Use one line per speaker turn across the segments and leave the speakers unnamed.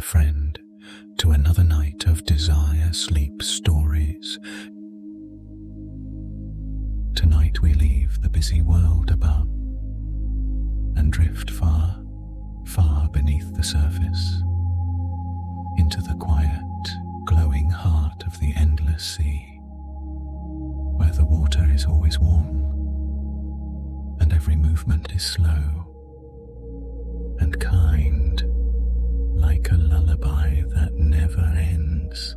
friend, to another night of desire sleep stories. Tonight we leave the busy world above and drift far, far beneath the surface, into the quiet, glowing heart of the endless sea, where the water is always warm and every movement is slow and kind, like a lullaby that never ends.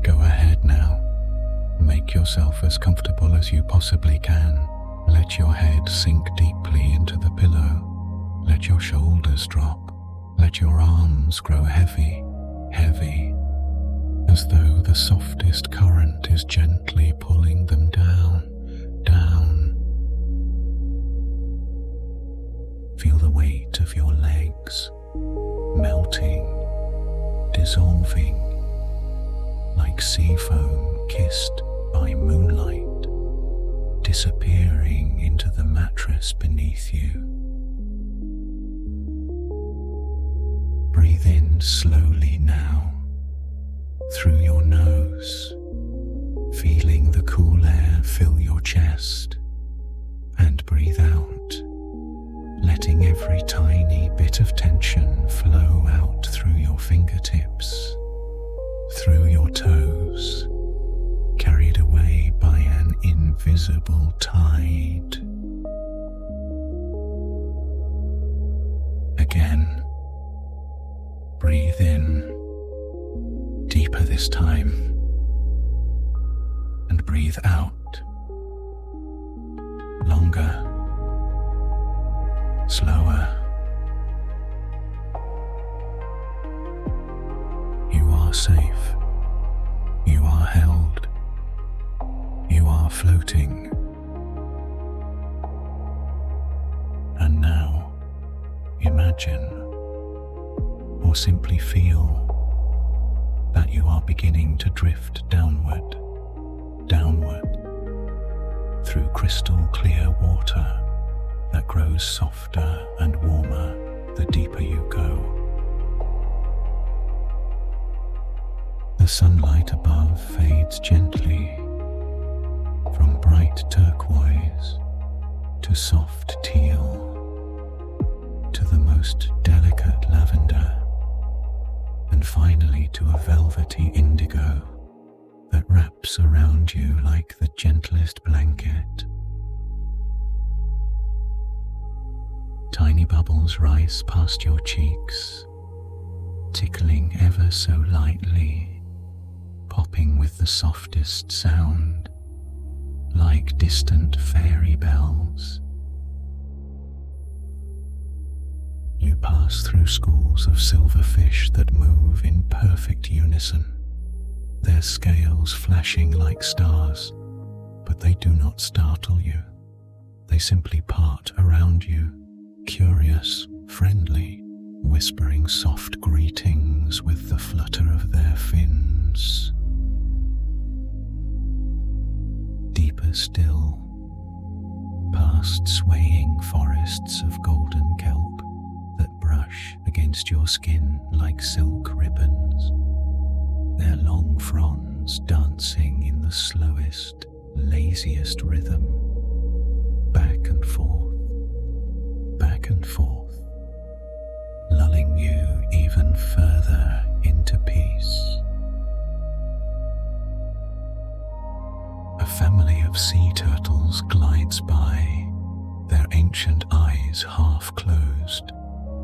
Go ahead now. Make yourself as comfortable as you possibly can. Let your head sink deeply into the pillow. Let your shoulders drop. Let your arms grow heavy, heavy, as though the softest current is gently pulling them down, down. Feel the weight of your legs melting, dissolving, like sea foam kissed by moonlight, disappearing into the mattress beneath you. Breathe in slowly now, through your nose, feeling the cool air fill your chest, and breathe out, letting every tiny bit of tension flow out through your fingertips, through your toes, carried away by an invisible tide. Again, breathe in, deeper this time, and breathe out, longer, slower. You are safe. You are held. You are floating. And now, imagine, or simply feel, that you are beginning to drift downward, downward, through crystal clear water that grows softer and warmer the deeper you go. The sunlight above fades gently from bright turquoise to soft teal to the most delicate lavender, and finally to a velvety indigo that wraps around you like the gentlest blanket. Tiny bubbles rise past your cheeks, tickling ever so lightly, popping with the softest sound, like distant fairy bells. You pass through schools of silverfish that move in perfect unison, their scales flashing like stars, but they do not startle you. They simply part around you, curious, friendly, whispering soft greetings with the flutter of their fins. Deeper still, past swaying forests of golden kelp that brush against your skin like silk ribbons, their long fronds dancing in the slowest, laziest rhythm, back and forth, lulling you even further into peace. A family of sea turtles glides by, their ancient eyes half closed,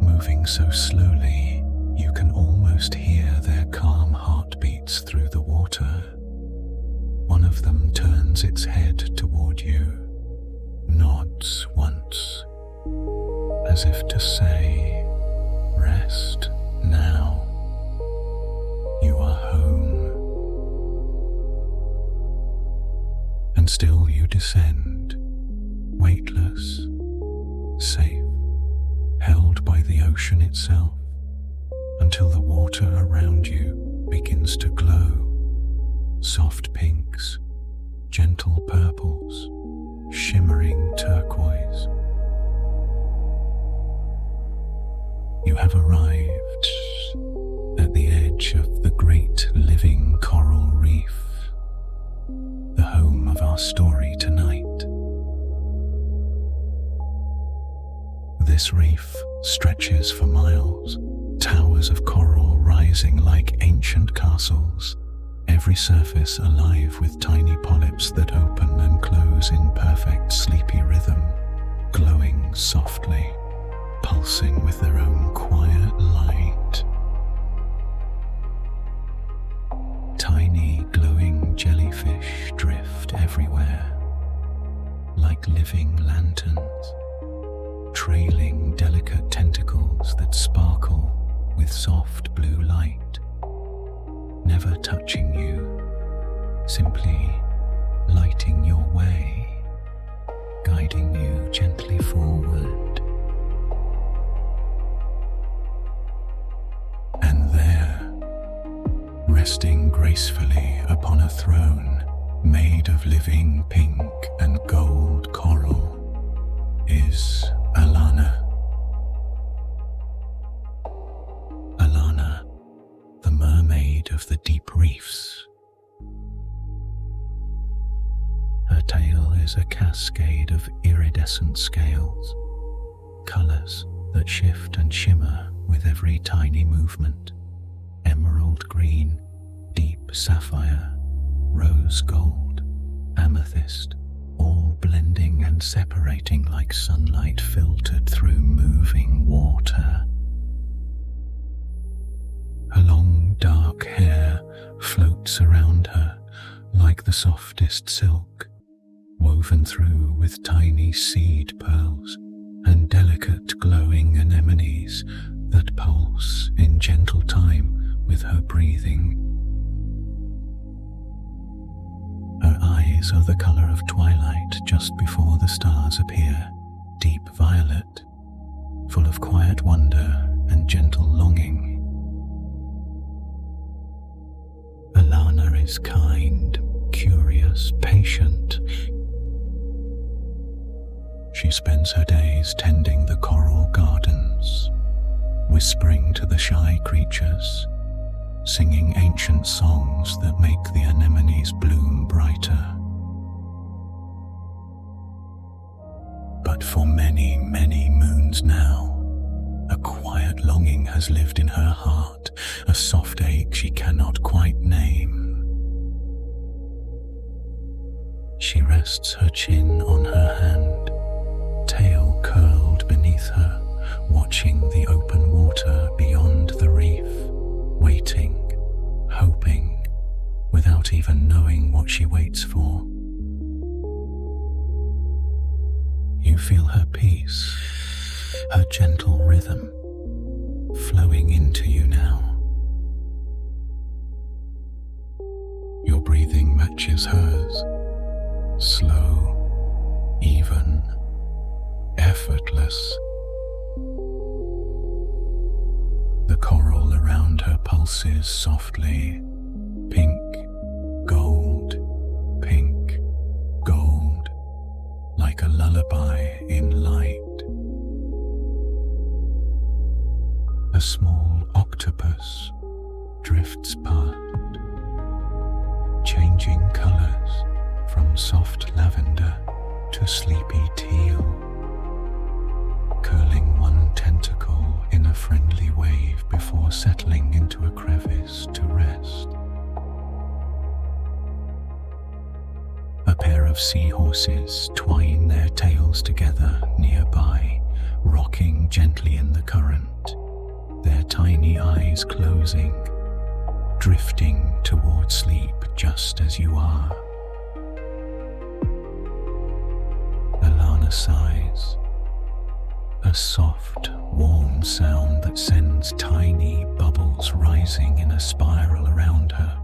moving so slowly you can almost hear their calm heartbeats through the water. One of them turns its head toward you, nods once, as if to say, "Rest now. You are home." And still you descend, weightless, safe, held by the ocean itself, until the water around you begins to glow. Soft pinks, gentle purples, shimmering turquoise. You have arrived at the edge of the great living coral reef, the home of our story tonight. This reef stretches for miles, towers of coral rising like ancient castles, every surface alive with tiny polyps that open and close in perfect sleepy rhythm, glowing softly, pulsing with their own quiet light. Tiny glowing jellyfish drift everywhere, like living lanterns, trailing delicate tentacles that sparkle with soft blue light, never touching you, simply lighting your way, guiding you gently forward. And there, resting gracefully upon a throne made of living pink and gold coral, is Alana. Alana, the mermaid of the deep reefs. Her tail is a cascade of iridescent scales, colors that shift and shimmer with every tiny movement. Emerald green, deep sapphire, rose gold, amethyst, all blending and separating like sunlight filtered through moving water. Her long dark hair floats around her like the softest silk, woven through with tiny seed pearls and delicate glowing anemones that pulse in gentle time with her breathing. Her eyes are the color of twilight just before the stars appear, deep violet, full of quiet wonder and gentle longing. Alana is kind, curious, patient. She spends her days tending the coral gardens, whispering to the shy creatures, singing ancient songs that make the anemones bloom brighter. But for many, many moons now, a quiet longing has lived in her heart, a soft ache she cannot quite name. She rests her chin on her hand, tail curled beneath her, watching the open water beyond the reef, waiting, hoping, without even knowing what she waits for. You feel her peace, her gentle rhythm, flowing into you now. Your breathing matches hers, slow, even, effortless. The coral around her pulses softly, pink, gold, like a lullaby in light. A small octopus drifts past, changing colors from soft lavender to sleepy teal, curling one tentacle in a friendly wave before settling into a crevice to rest. A pair of seahorses twine their tails together nearby, rocking gently in the current, their tiny eyes closing, drifting toward sleep just as you are. Alana sighs, a soft, warm sound that sends tiny bubbles rising in a spiral around her,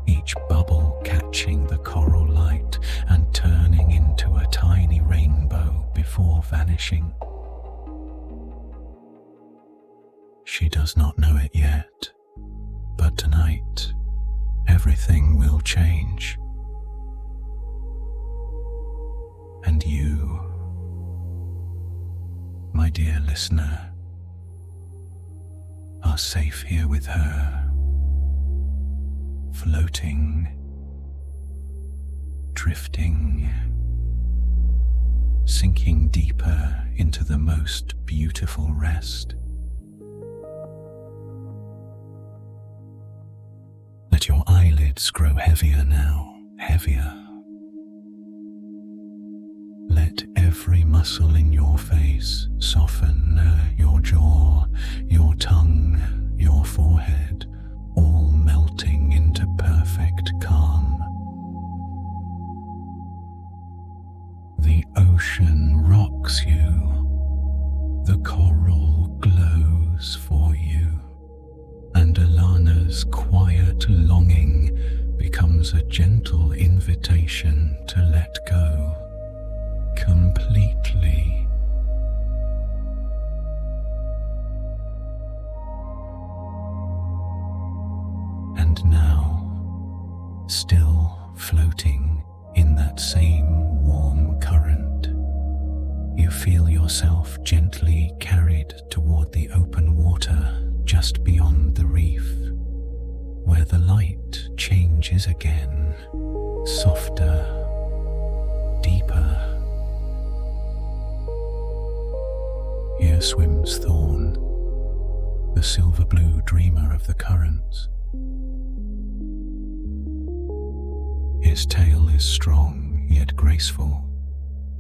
each bubble catching the coral light and turning into a tiny rainbow before vanishing. She does not know it yet, but tonight everything will change. And you, my dear listener, are safe here with her, floating, drifting, sinking deeper into the most beautiful rest. Let your eyelids grow heavier now, heavier. Let every muscle in your face soften, your jaw, your tongue, your forehead, all melting into perfect calm. The ocean rocks you, the coral glows for you, and Alana's quiet longing becomes a gentle invitation to let go completely. And now, still floating in that same warm current, you feel yourself gently carried toward the open water just beyond the reef, where the light changes again, softer, deeper. Here swims Thorne, the silver-blue dreamer of the currents. His tail is strong yet graceful,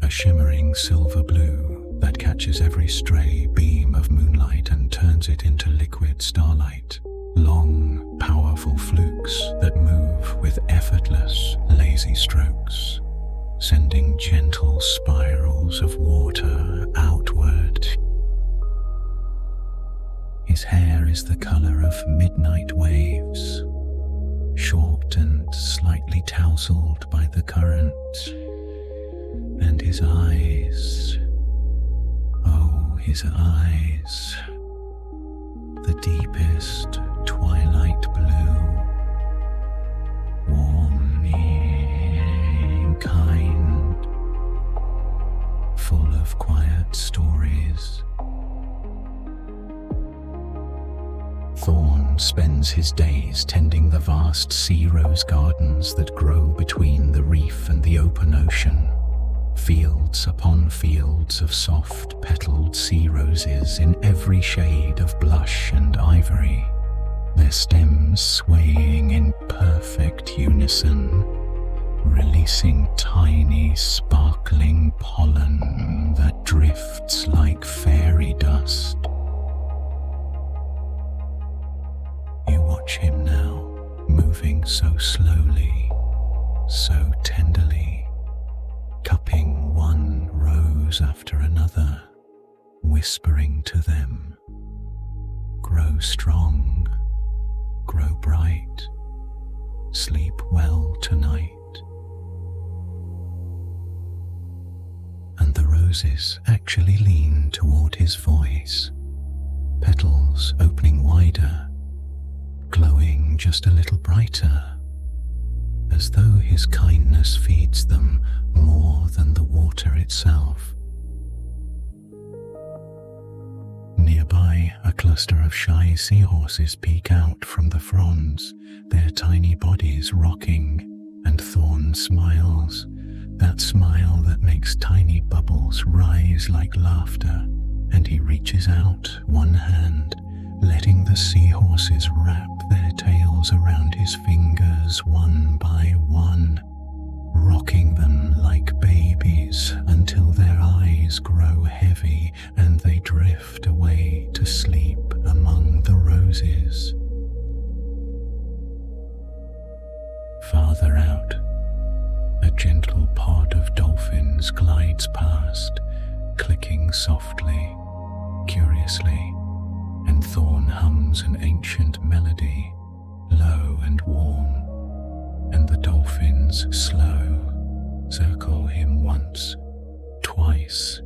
a shimmering silver blue that catches every stray beam of moonlight and turns it into liquid starlight. Long, powerful flukes that move with effortless, lazy strokes, sending gentle spirals of water outward. His hair is the color of midnight waves, short and slightly tousled by the current, and his eyes, oh, his eyes, the deepest twilight blue, warm, kind, full of quiet stories. Thorne spends his days tending the vast sea rose gardens that grow between the reef and the open ocean. Fields upon fields of soft petaled sea roses in every shade of blush and ivory, their stems swaying in perfect unison, releasing tiny sparkling pollen that drifts like fairy dust. You watch him now, moving so slowly, so tenderly, cupping one rose after another, whispering to them, "Grow strong, grow bright, sleep well tonight." And the roses actually lean toward his voice, petals opening wider, glowing just a little brighter, as though his kindness feeds them more than the water itself. Nearby, a cluster of shy seahorses peek out from the fronds, their tiny bodies rocking, and Thorne smiles, that smile that makes tiny bubbles rise like laughter, and he reaches out one hand, letting the seahorses wrap their tails around his fingers one by one, rocking them like babies until their eyes grow heavy and they drift away to sleep among the roses. Farther out, a gentle pod of dolphins glides past, clicking softly, curiously, and Thorne hums an ancient melody, low and warm, and the dolphins slow circle him once, twice,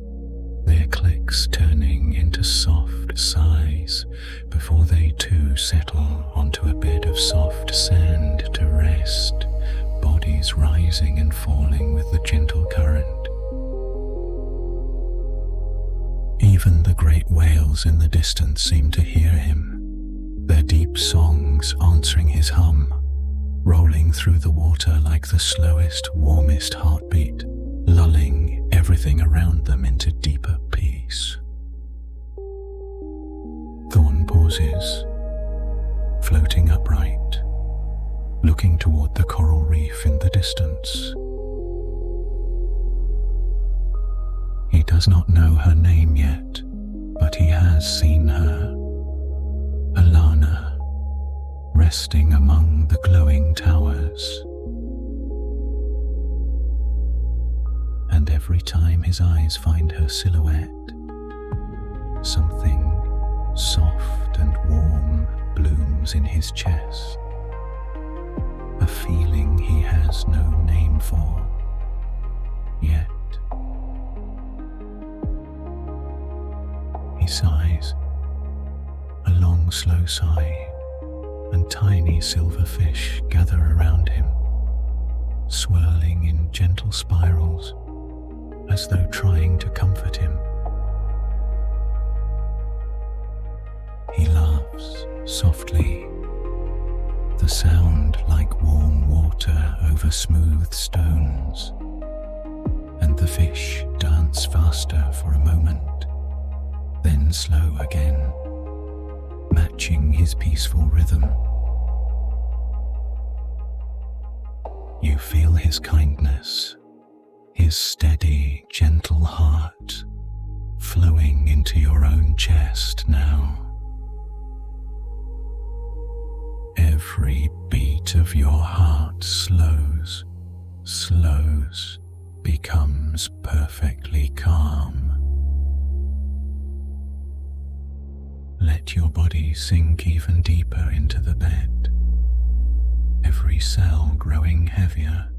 their clicks turning into soft sighs before they too settle onto a bed of soft sand to rest, bodies rising and falling with the gentle current. Even the great whales in the distance seem to hear him, deep songs answering his hum, rolling through the water like the slowest, warmest heartbeat, lulling everything around them into deeper peace. Thorne pauses, floating upright, looking toward the coral reef in the distance. He does not know her name yet, but he has seen her, Alana, resting among the glowing towers. And every time his eyes find her silhouette, something soft and warm blooms in his chest, a feeling he has no name for yet. He sighs, a long slow sigh, and tiny silver fish gather around him, swirling in gentle spirals as though trying to comfort him. He laughs softly, the sound like warm water over smooth stones, and the fish dance faster for a moment, then slow again, matching his peaceful rhythm. You feel his kindness, his steady, gentle heart flowing into your own chest now. Every beat of your heart slows, becomes perfectly calm. Let your body sink even deeper into the bed, every cell growing heavier,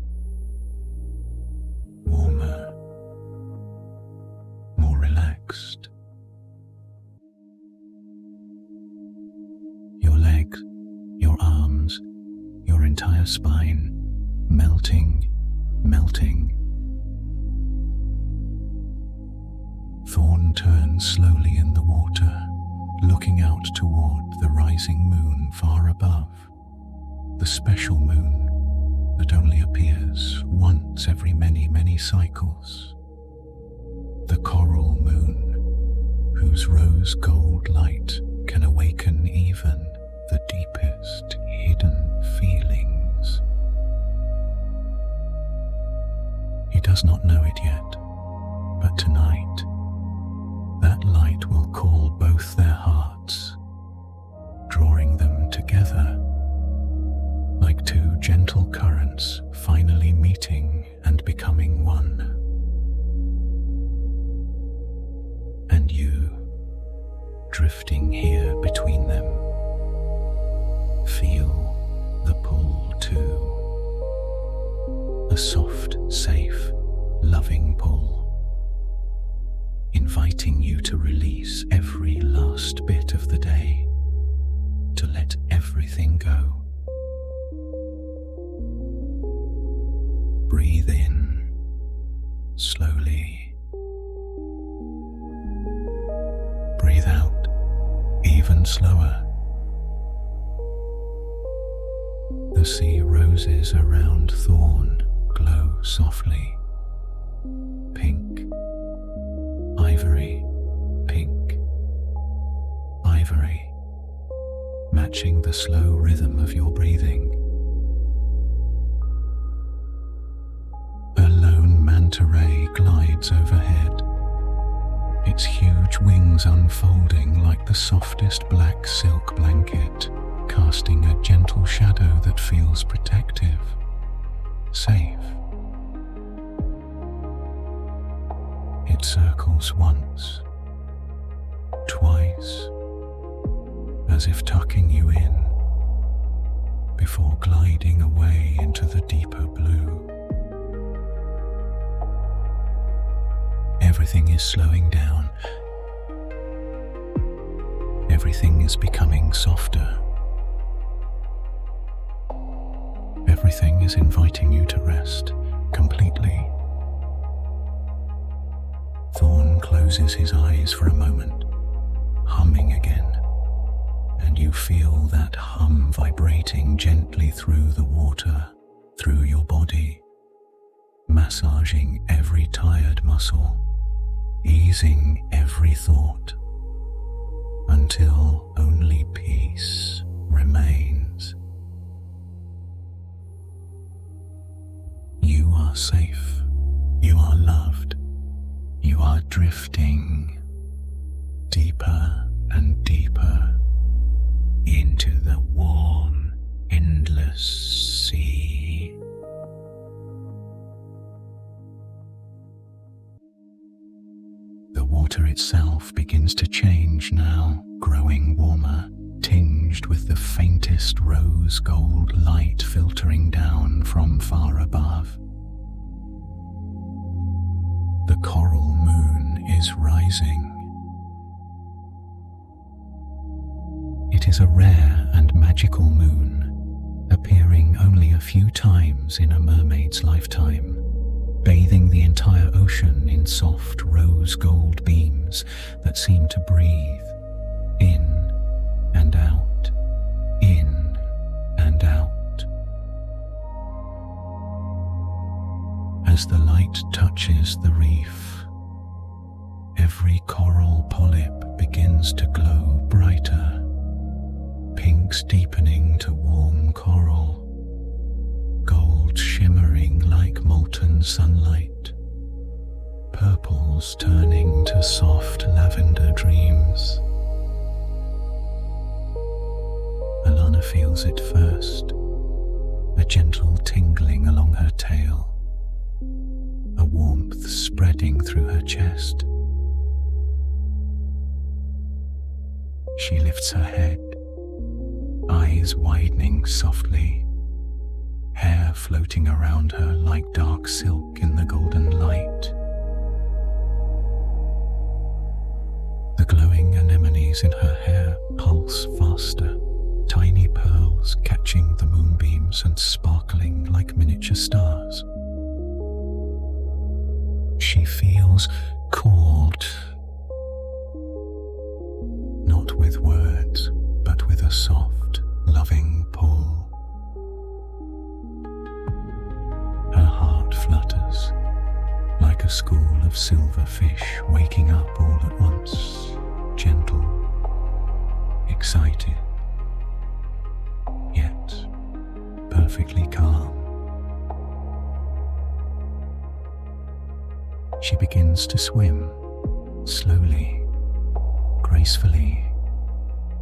warmer, more relaxed. Your legs, your arms, your entire spine melting. Thorne turns slowly in the water, looking out toward the rising moon far above, the special moon that only appears once every many cycles, the coral moon whose rose gold light can awaken even the deepest hidden feelings. He does not know it yet, but tonight that light will call both their hearts, drawing them together like two gentle currents finally meeting and becoming one. And you, drifting here between them, feel the pull too. A soft, safe, loving pull, inviting you to release every last bit of the day, to let everything go. Breathe in slowly. Breathe out even slower. The sea roses around Thorne glow softly. Pink, ivory, pink, ivory, matching the slow rhythm of your breathing. A lone manta ray glides overhead, its huge wings unfolding like the softest black silk blanket, casting a gentle shadow that feels protective, safe. It circles once, twice, as if tucking you in, before gliding away into the deeper blue. Everything is slowing down. Everything is becoming softer. Everything is inviting you to rest completely. Thorne closes his eyes for a moment, humming again, and you feel that hum vibrating gently through the water, through your body, massaging every tired muscle, easing every thought, until only peace remains. You are safe, you are loved, you are drifting deeper and deeper into the warm, endless sea. The water itself begins to change now, growing warmer, tinged with the faintest rose gold light filtering down from far above. The coral moon is rising. It is a rare and magical moon, appearing only a few times in a mermaid's lifetime, bathing the entire ocean in soft rose gold beams that seem to breathe in and out, in and out. As the light touches the reef, every coral polyp begins to glow brighter, pinks deepening to warm coral, gold shimmering like molten sunlight, purples turning to soft lavender dreams. Alana feels it first, a gentle tingling along her tail, a warmth spreading through her chest. She lifts her head, eyes widening softly, hair floating around her like dark silk in the golden light. The glowing anemones in her hair pulse faster, tiny pearls catching the moonbeams and sparkling like miniature stars. She feels called, not with words, but with a soft, loving pull. Her heart flutters like a school of silver fish waking up all at once, gentle, excited, yet perfectly calm. She begins to swim, slowly, gracefully,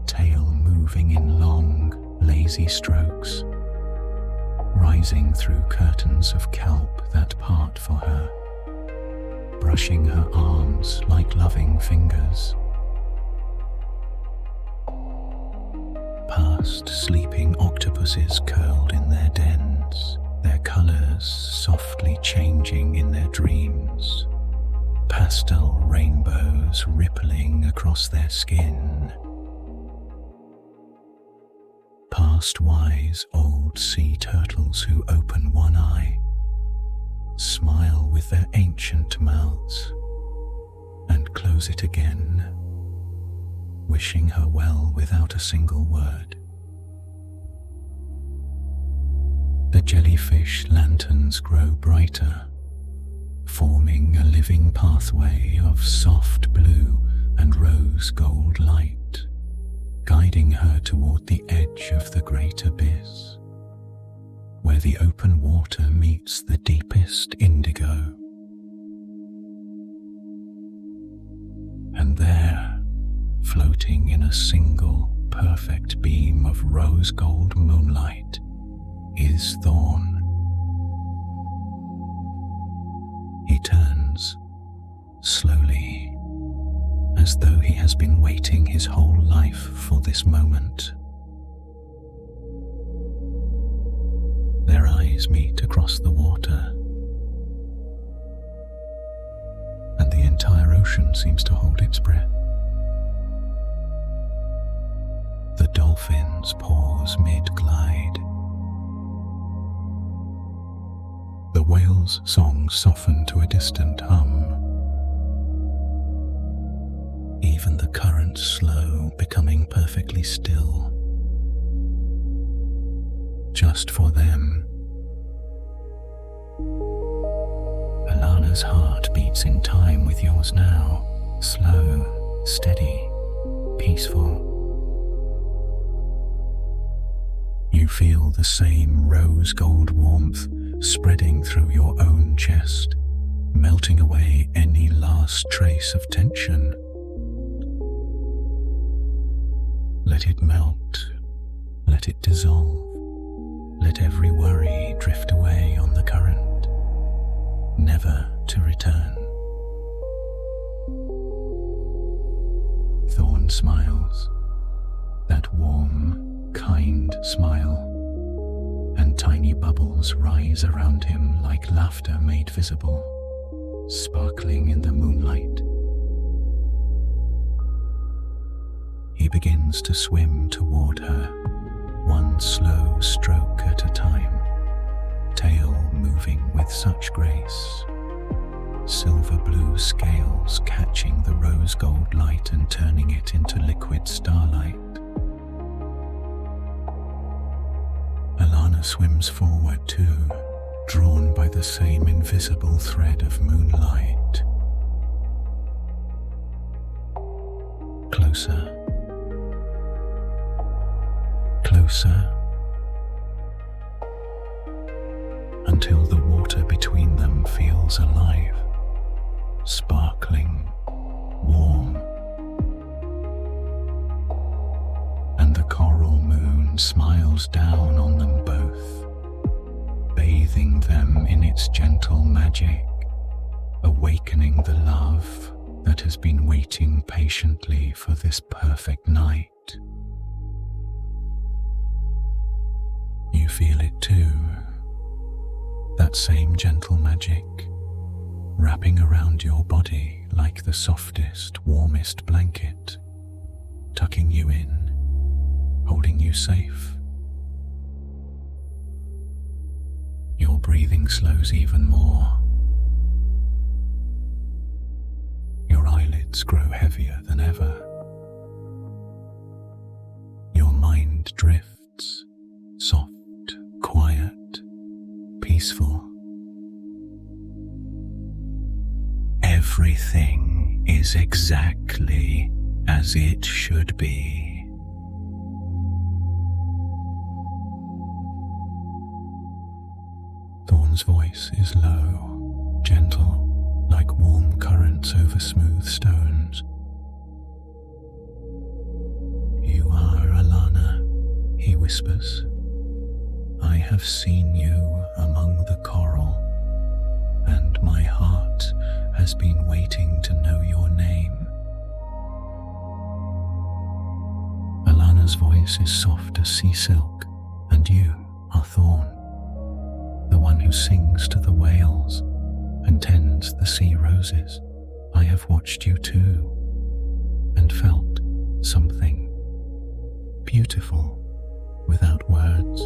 tail moving in long, lazy strokes, rising through curtains of kelp that part for her, brushing her arms like loving fingers. Past sleeping octopuses curled in their dens, their colours softly changing in their dreams, pastel rainbows rippling across their skin. Past wise old sea turtles who open one eye, smile with their ancient mouths, and close it again, wishing her well without a single word. The jellyfish lanterns grow brighter, forming a living pathway of soft blue and rose gold light, guiding her toward the edge of the great abyss, where the open water meets the deepest indigo. And there, floating in a single perfect beam of rose gold moonlight, is Thorne. He turns, slowly, as though he has been waiting his whole life for this moment. Their eyes meet across the water, and the entire ocean seems to hold its breath. The dolphins pause mid-glide. The whale's songs soften to a distant hum. Even the current slow, becoming perfectly still. Just for them. Alana's heart beats in time with yours now, slow, steady, peaceful. You feel the same rose gold warmth spreading through your own chest, melting away any last trace of tension. Let it melt, let it dissolve, let every worry drift away on the current, never to return. Thorne smiles, that warm, kind smile, and tiny bubbles rise around him like laughter made visible, sparkling in the moonlight. He begins to swim toward her, one slow stroke at a time, tail moving with such grace, silver blue scales catching the rose gold light and turning it into liquid starlight. Alana swims forward too, drawn by the same invisible thread of moonlight. Closer. Closer, until the water between them feels alive, sparkling, warm, and the coral moon smiles down on them both, bathing them in its gentle magic, awakening the love that has been waiting patiently for this perfect night. You feel it too, that same gentle magic, wrapping around your body like the softest, warmest blanket, tucking you in, holding you safe. Your breathing slows even more. Your eyelids grow heavier than ever. Your mind drifts, soft, quiet, peaceful. Everything is exactly as it should be. Thorne's voice is low, gentle, like warm currents over smooth stones. You are Alana, he whispers. I have seen you among the coral, and my heart has been waiting to know your name. Alana's voice is soft as sea silk, and you are Thorne, the one who sings to the whales and tends the sea roses. I have watched you too, and felt something beautiful without words.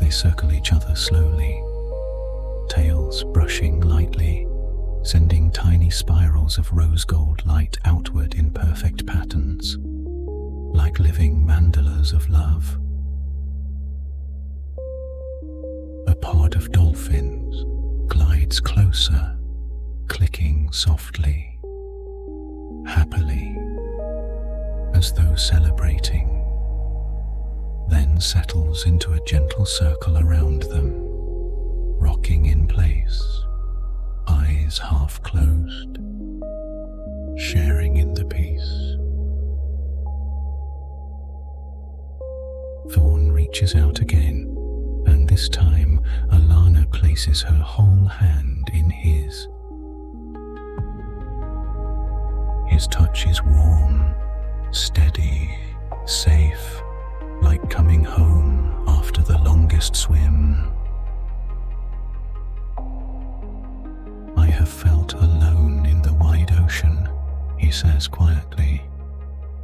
They circle each other slowly, tails brushing lightly, sending tiny spirals of rose gold light outward in perfect patterns, like living mandalas of love. A pod of dolphins glides closer, clicking softly, happily, as though celebrating, then settles into a gentle circle around them, rocking in place, eyes half closed, sharing in the peace. Thorne reaches out again, and this time Alana places her whole hand in his. His touch is warm, steady, safe, like coming home after the longest swim. I have felt alone in the wide ocean, he says quietly,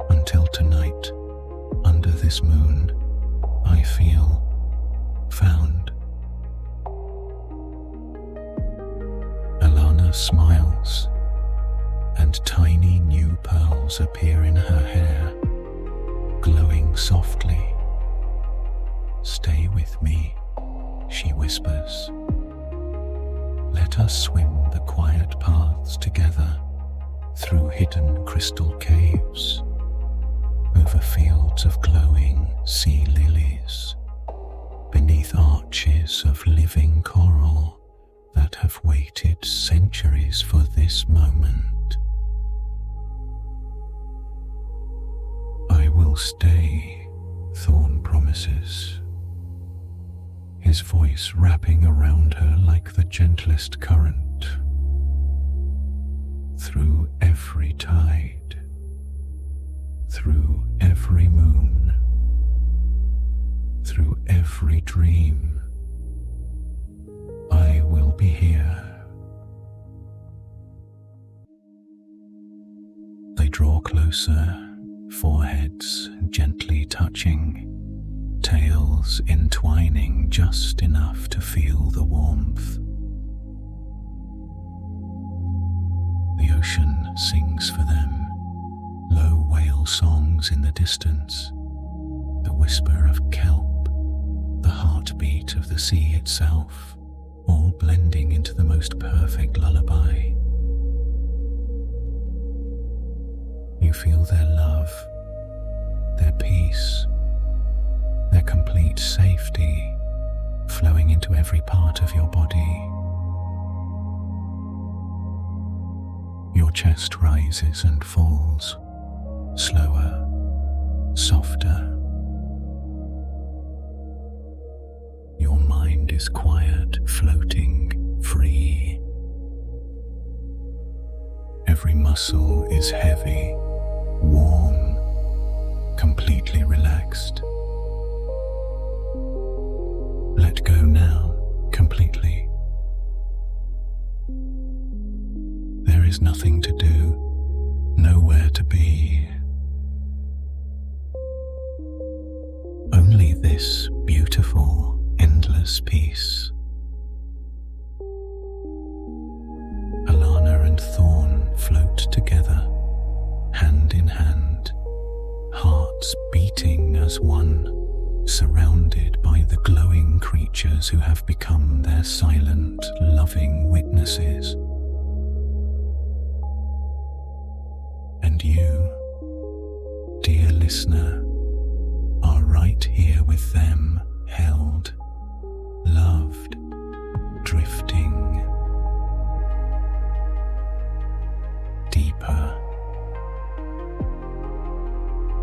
until tonight, under this moon, I feel found. Alana smiles, and tiny new pearls appear in her hair, glowing softly. "Stay with me," she whispers. "Let us swim the quiet paths together through hidden crystal caves, over fields of glowing sea lilies, beneath arches of living coral that have waited centuries for this moment. I will stay," Thorne promises, his voice wrapping around her like the gentlest current. "Through every tide, through every moon, through every dream, I will be here." They draw closer, foreheads gently touching, tails entwining just enough to feel the warmth. The ocean sings for them, low whale songs in the distance, the whisper of kelp, the heartbeat of the sea itself, all blending into the most perfect lullaby. You feel their love, their peace, their complete safety flowing into every part of your body. Your chest rises and falls, slower, softer. Your mind is quiet, floating, free. Every muscle is heavy, warm, completely relaxed. Let go now, completely. There is nothing to do, nowhere to be. Only this beautiful, endless peace. Alana and Thorne float together, hand in hand, hearts beating as one, surrounded by the glowing creatures who have become their silent, loving witnesses. And you, dear listener, are right here with them, held, loved, drifting deeper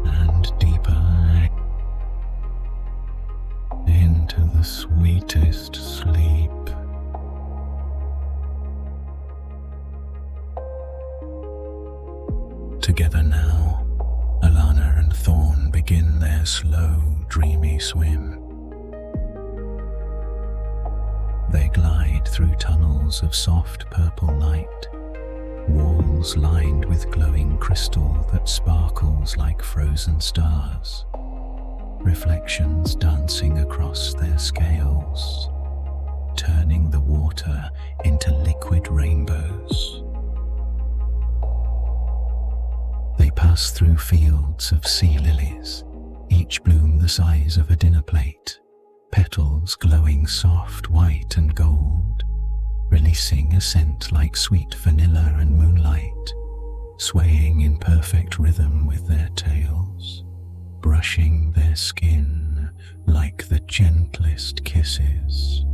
and deeper into the sweetest sleep. Together now, Alana and Thorne begin their slow, dreamy swim. They glide through tunnels of soft purple light, walls lined with glowing crystal that sparkles like frozen stars, reflections dancing across their scales, turning the water into liquid rainbows. They pass through fields of sea lilies, each bloom the size of a dinner plate, petals glowing soft white and gold, releasing a scent like sweet vanilla and moonlight, swaying in perfect rhythm with their tails, brushing their skin like the gentlest kisses.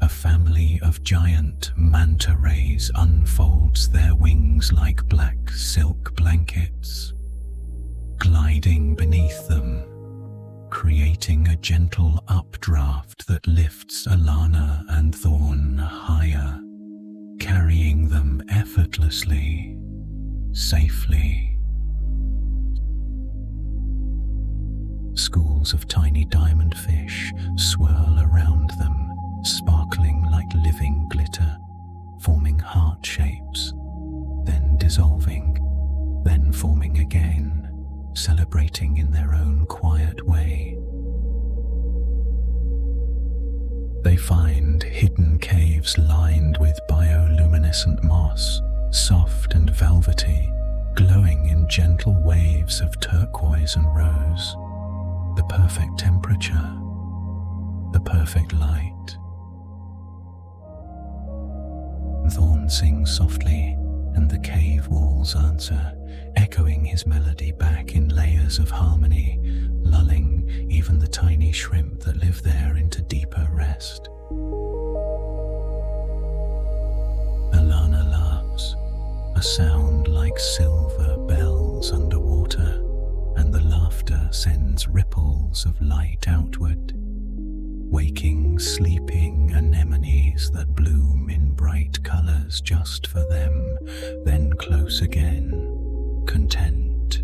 A family of giant manta rays unfolds their wings like black silk blankets, gliding beneath them, creating a gentle updraft that lifts Alana and Thorne higher, carrying them effortlessly, safely. Schools of tiny diamond fish swirl around them, sparkling like living glitter, forming heart shapes, then dissolving, then forming again, celebrating in their own quiet way. They find hidden caves lined with bioluminescent moss, soft and velvety, glowing in gentle waves of turquoise and rose. The perfect temperature, the perfect light. Thorne sings softly, and the cave walls answer, echoing his melody back in layers of harmony, lulling even the tiny shrimp that live there into deeper rest. Alana laughs, a sound like silver bells underwater, and the laughter sends ripples of light outward, waking sleeping anemones that bloom in bright colors just for them, then close again, content.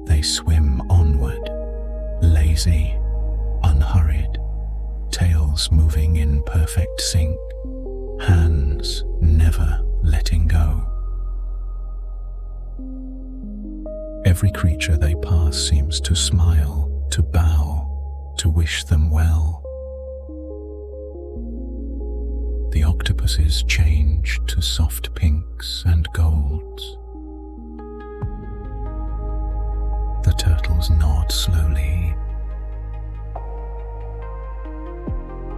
They swim onward, lazy, unhurried, tails moving in perfect sync, hands never letting go. Every creature they pass seems to smile, to bow, to wish them well. The octopuses change to soft pinks and golds. The turtles nod slowly.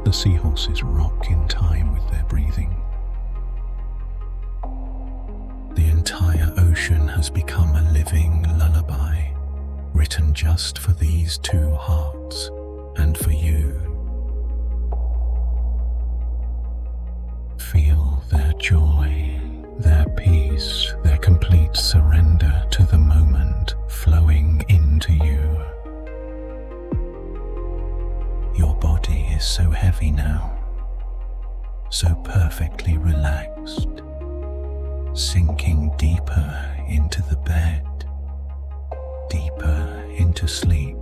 The seahorses rock in time with their breathing. The entire ocean has become a living lullaby, written just for these two hearts and for you. Feel their joy, their peace, their complete surrender to the moment flowing into you. Your body is so heavy now, so perfectly relaxed, sinking deeper into the bed, deeper into sleep.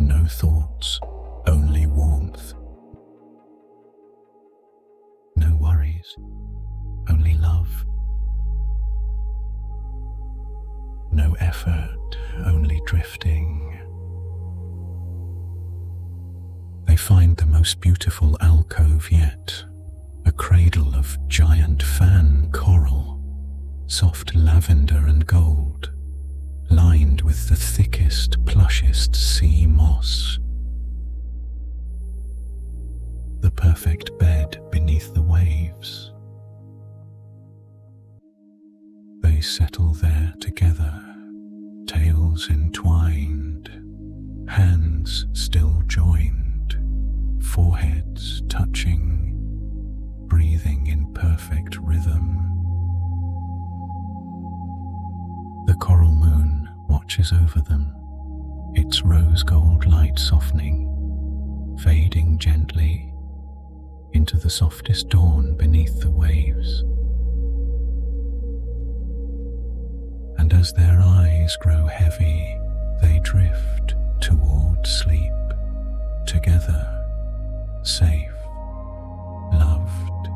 No thoughts, only warmth. No worries, only love. No effort, only drifting. They find the most beautiful alcove yet, a cradle of giant fan coral, soft lavender and gold, lined with the thickest, plushest sea moss. The perfect bed beneath the waves. They settle there together, tails entwined, hands still joined, foreheads touching, breathing in perfect rhythm. The coral moon watches over them, its rose gold light softening, fading gently into the softest dawn beneath the waves. And as their eyes grow heavy, they drift toward sleep, together, safe, loved.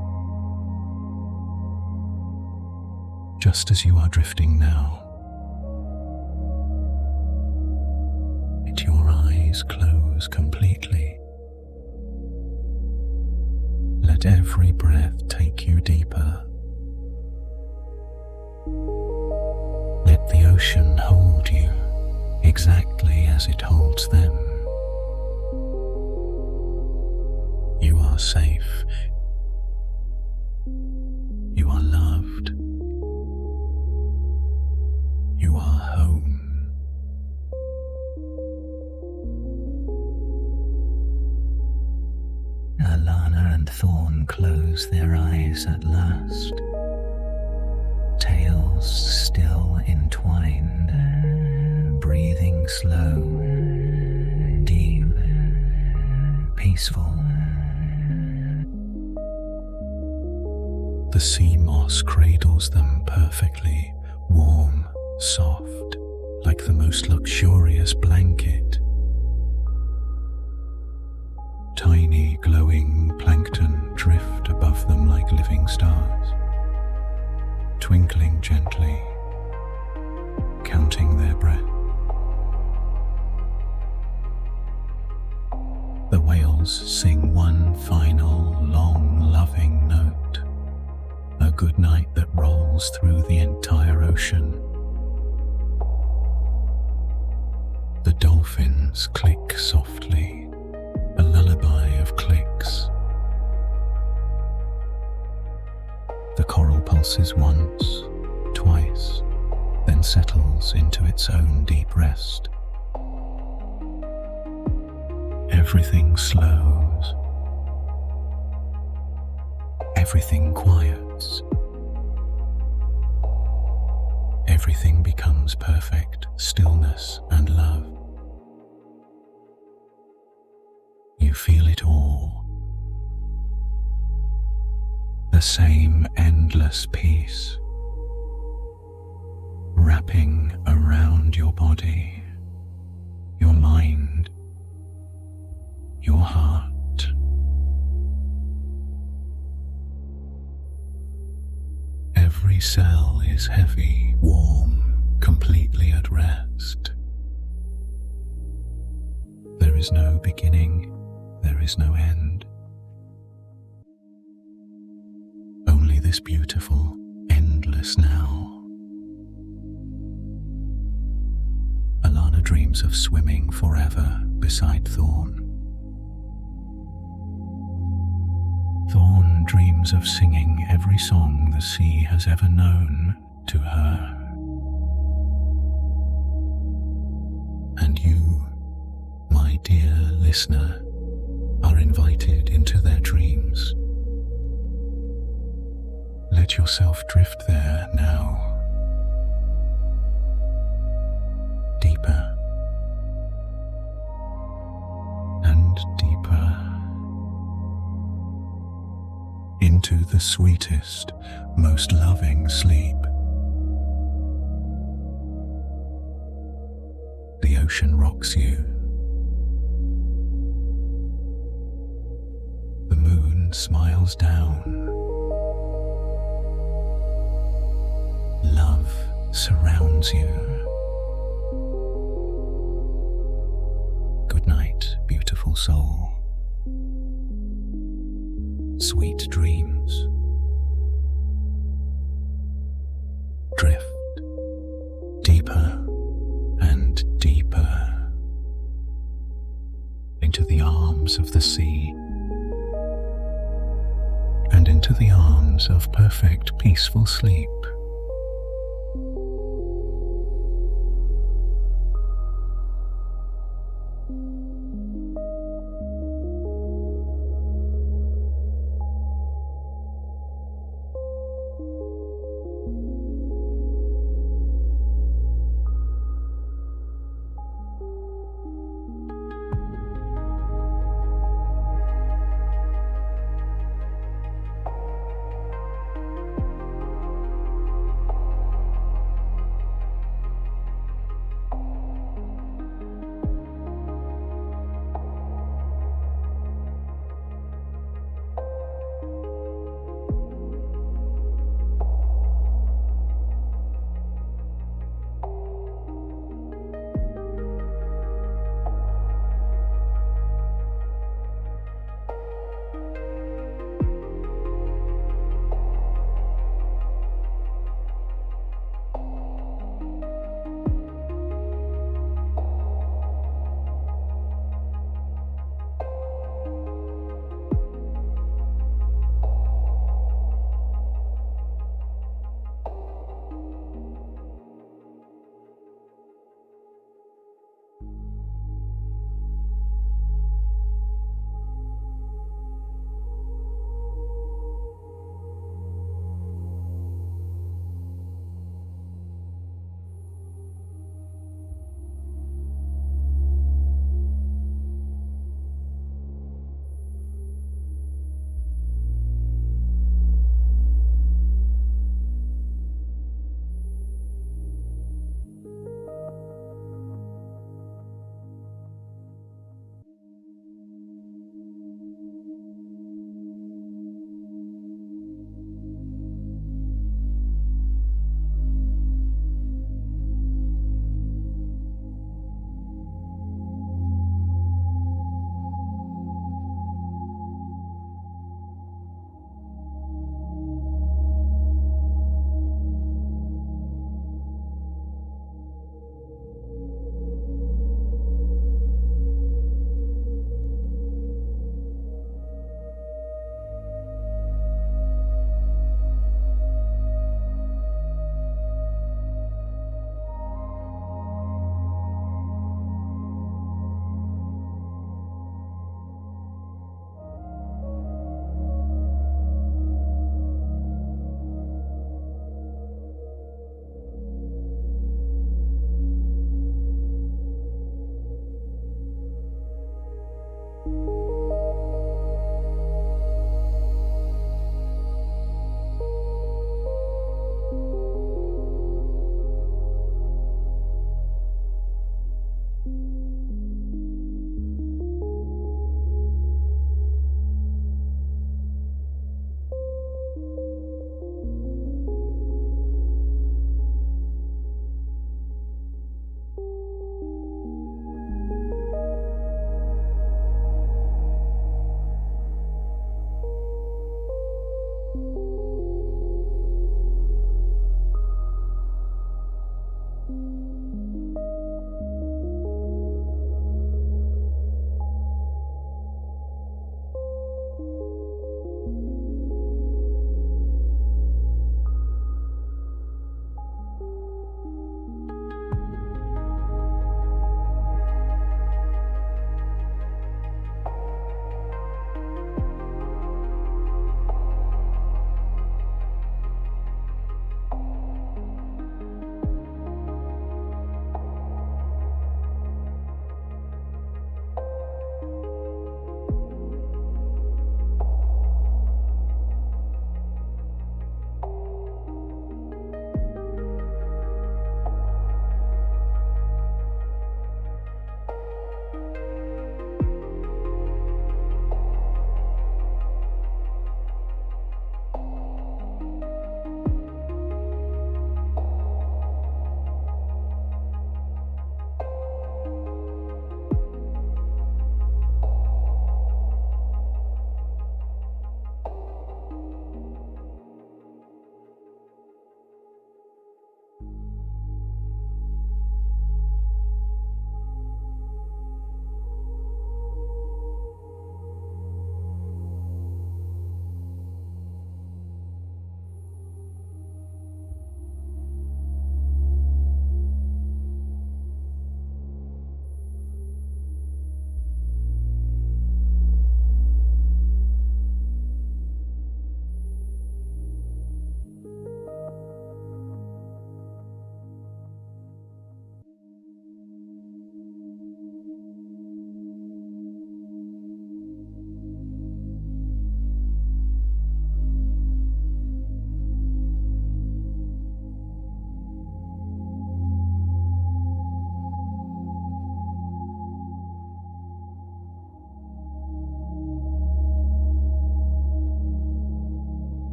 Just as you are drifting now, let your eyes close completely. Let every breath take you deeper. Let the ocean hold you exactly as it holds them. You are safe. You are loved. You are home. Alana and Thorne close their eyes at last, tails still entwined, breathing slow, deep, peaceful. The sea moss cradles them perfectly, warm, soft, like the most luxurious blanket. Tiny glowing plankton drift above them like living stars, twinkling gently, counting their breath. seagulls sing one final, long, loving note, a good night that rolls through the entire ocean. The dolphins click softly, a lullaby of clicks. The coral pulses once, twice, then settles into its own deep rest. Everything slows. Everything quiets. Everything becomes perfect stillness and love. You feel it all. The same endless peace, wrapping around your body, your mind, your heart. Every cell is heavy, warm, completely at rest. There is no beginning, there is no end. Only this beautiful, endless now. Alana dreams of swimming forever beside Thorne. Thorne dreams of singing every song the sea has ever known to her. And you, my dear listener, are invited into their dreams. Let yourself drift there now. Deeper and deeper into the sweetest, most loving sleep. The ocean rocks you. The moon smiles down. Love surrounds you. Good night, beautiful soul. Sweet dreams. Drift deeper and deeper into the arms of the sea and into the arms of perfect, peaceful sleep.